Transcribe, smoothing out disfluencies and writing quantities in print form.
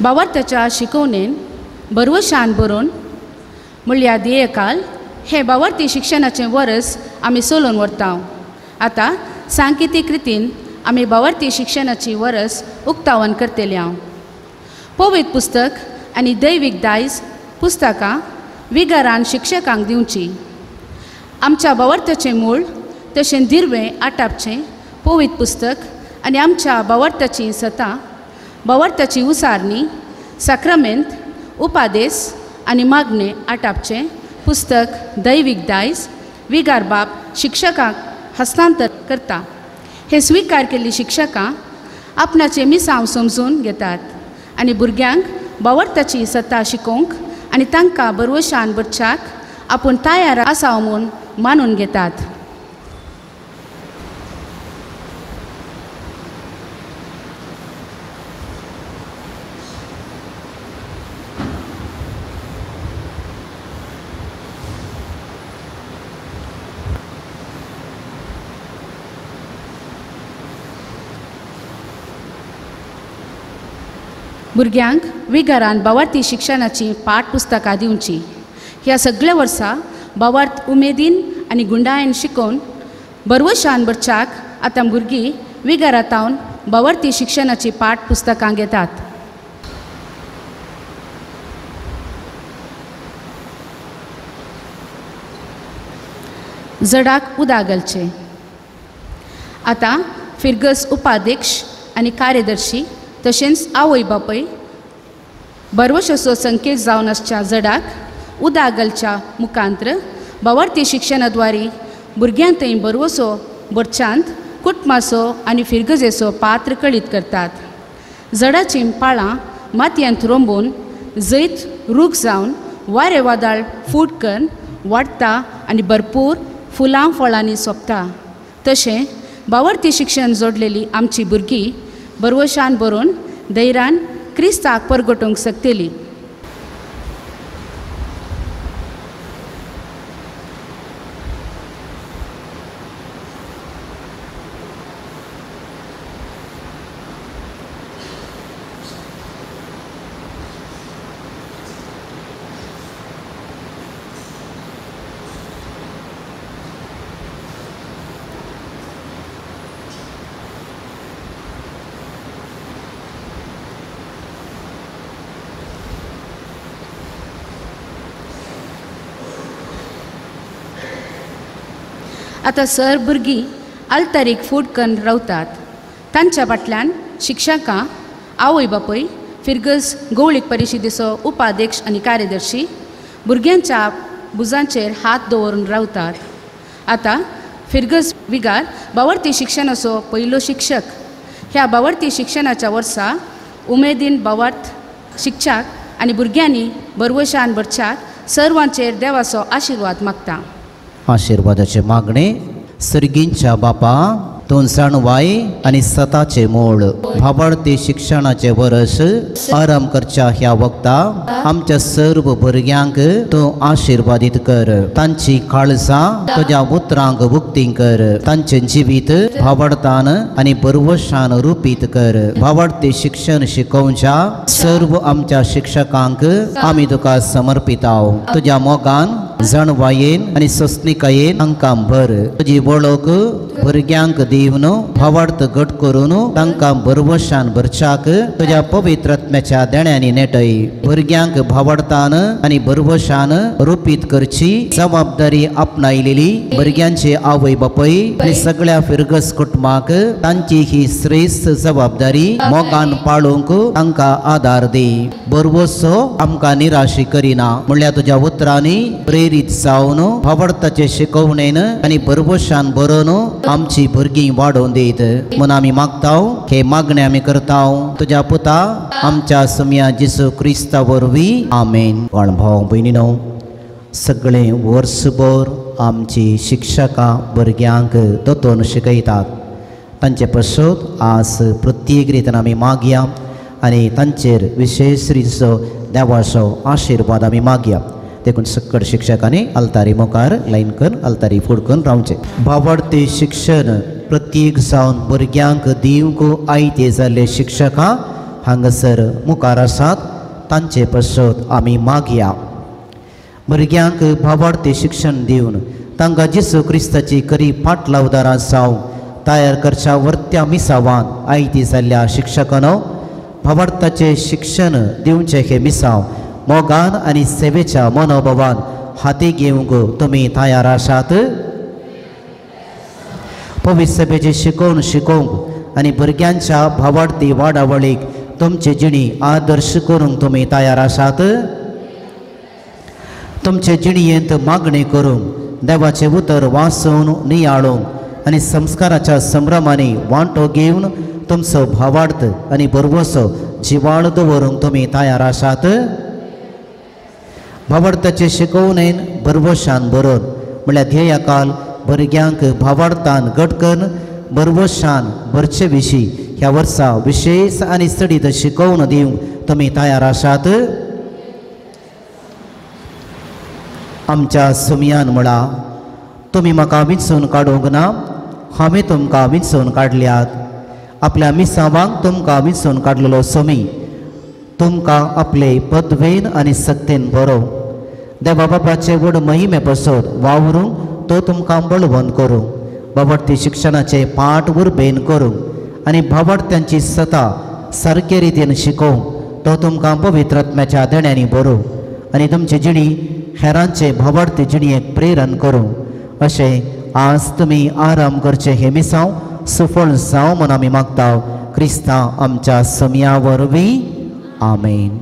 भावार्थाच्या शिकवणेन बरवशान बरोवन म्हणल्यार ध्येयकाल हे भावार्थी शिक्षणाचें वर्स आमी चलोवन व्हरता। आतां सांकेतीक रितीन आमी भावार्थी शिक्षणाची वर्स उक्तावण करतली हांव। पवित्र पुस्तक आनी दैवीक दायज पुस्तकां विगारान शिक्षकांक दिवची। आमच्या भावार्थाचें मूळ तशें दिर्वें आटापचें पवित्र पुस्तक आनी आमच्या भावार्थाची सतां भावार्थाची उसारणी साक्रामेंत उपादेश आनी मागणे आटापचें पुस्तक दैवीक दायज विगार बाब शिक्षकांक हस्तांतर करता। हे स्वीकार केल्ली शिक्षकां आपणाचें मिसांव समजून घेतात आनी भुरग्यांक भावार्थाची सत्ता शिकोवंक आनी तांकां बरवशान भरच्याक आपूण तयार आसा म्हूण मानून घेतात। भुरग्यांक विगारान भावार्थी शिक्षणाची पाठपुस्तकां दिवची। ह्या सगळ्या वर्सां भावार्थ उमेदीन आनी गुंडायेन शिकोवन बरवशान भरच्याक आतां भुरगीं विगारांतावन भावार्थी शिक्षणाची पाठपुस्तकां घेतात। जडाक उदक घालचें। आतां फिरगस उपाध्यक्ष आनी कार्यदर्शी तशेंच आवय बापूय बरवशाचो संकेत जावन आसच्या जडाक उदक घालच्या मुखांत्र भावार्थी शिक्षणाद्वारे भुरग्यां थंय बरवसो भरच्यांत कुटुंबाचो आनी फिरगजेचो पात्र कळीत करतात। जडाचीं पाळां मातयेंत रोंबून जैत रूख जावन वारें वादळ फूट करून वाडटा आनी भरपूर फुलां फळांनी सोंपता। तशें भावार्थी शिक्षण जोडलेलीं आमची भुरगीं बरवशान बरोवन धैर्यान क्रिस्ताक परगटोवंक शकतलीं। आतां सर भुरगीं आल्तारीक फूट करून रावतात। तांच्या फाटल्यान शिक्षकां आवय बापूय फिरगस गवळीक परिशदेचो उपाध्यक्ष आनी कार्यदर्शी भुरग्यांच्या भुजांचेर हात दवरून रावतात। आतां फिरगस विगार भावार्थी शिक्षणाचो पयलो शिक्षक ह्या भावार्थी शिक्षणाच्या वर्सा उमेदीन भावार्थ शिक्षक आनी भुरग्यांनी बरवशान भरच्याक सर्वांचेर देवाचो आशिर्वाद मागता। आशिर्वादाचे मागणे सर्गींच्या बापा तूं जाणवाय आनी सताचे मूळ भावार्थी शिक्षणाचे वर्स आराम करच्या ह्या वक्ता आमच्या सर्व भुरग्यांक तूं आशिर्वादीत कर। तांची काळजां तुज्या उतरांक उक्तीं कर। तांचें जिवीत भावार्थान आनी बरवशान रुपीत कर। भावार्थी शिक्षण शिकोवच्या सर्व आमच्या शिक्षकांक आमी तुका समर्पिताव। तुज्या मोगान जाणवायेन आनी सस्निकायेन तांकां भर। तुजी वळख भुरग्यांक दिवन भावार्थ घट करून तांकां बरवशान भरच्याक तुज्या पवित्र आत्म्याच्या देण्यांनी नेटय। भुरग्यांक भावार्थान आनी बरवशान रुपीत करची जबाबदारी आपणायलेली भुरग्यांचे आवय बापूय आनी सगळ्या फिरगस कुटुंबाक तांची ही श्रेष्ठ जबाबदारी मोगान पाळूंक तांकां आदार दी। बरवसो आमकां निराशी करिना म्हणल्यार तुज्या उतरांनी प्रेरीत जावन भावार्थाचे शिकवणेन आनी बरवशान बरोवन आमची भुरगीं वाडोवन दीत म्हूण आमी मागताव। हे मागणे आमी करताव तुज्या पुता आमच्या सुम्या जेसू क्रिस्ता वरवीं आमेन। कोण भाव भयणीनो सगळे वर्सभर आमची शिक्षकां भुरग्यांक दोतोन शिकयतात। तांचे पासत आज प्रत्येक रितीन आमी मागया आनी तांचेर विशेष रितीचो देवाचो आशिर्वाद आमी मागया। देखून सकट शिक्षकांनी अल्तारी मुखार लायन करून अल्तारी फूड करून रावचे। भावार्थी शिक्षण प्रत्येक जावन भुरग्यांक दिवंक आयते जाल्ले शिक्षकां हांगसर मुखार आसात तांचे पासत आमी मागया. भुरग्यांक भावार्थी शिक्षण दिवन तांकां जेसू क्रिस्ताची खरी फाटलावदारां जावंक तयार करच्या वर्त्या मिसावान आयती जाल्ल्या शिक्षकानो भावार्थाचें शिक्षण दिवचें हे मिसाव मोगान आनी सेवेच्या मनोभावान हाती घेवंक तुमी तयार आसात. पवित्र सभेचे शिकोवंक आनी भुरग्यांच्या भावार्थी वाडावळीक तुमची जिणी आदर्श करूंक तुमी तयार आसात. तुमचे जिणयेंत मागणी करूंक देवाचे उतर वाचून नियाळूंक आनी संस्काराच्या संभ्रमांनी वांटो घेवन तुमचो भावार्थ आनी बरवसो जिवाळ दवरूंक तुमी तयार आसात. भावार्थाचे शिकवणेन बरवशान बरोवन म्हळ्यार ध्येयकाल भुरग्यांक भावार्थान घटकन बरवशान भरचे विशीं ह्या वर्सा विशेष आनी सडीत शिकवण दिवंक तुमी तयार आसात. आमच्या सुमयान म्हणा तुमी म्हाका विंचून काडूंक ना, हांवें तुमकां विंचून काडल्यात. आपल्या मिसावांक तुमकां विंचून काडलेलो सुमी तुमकां आपले पदवेन आनी सक्तेन बरो देवा बापाचे व्हड महिमे पासत वावरूंक तो तुमकां बळवंत करूं. भावार्थी शिक्षणाचे पाठ उर्बेन करूं आनी भावार्थ्यांची सता सारके रितीन शिकोवंक तो तुमकां पवित्रात्म्याच्या देण्यांनी बरो आनी तुमची जिणी हेरांचे भावार्थी जिणयेक प्रेरण करूं. अशें आज तुमी आराम करचे हे मिसांव सफळ जावं म्हूण आमी मागता. क्रिस्तांव आमच्या समया वरवीं आमेन.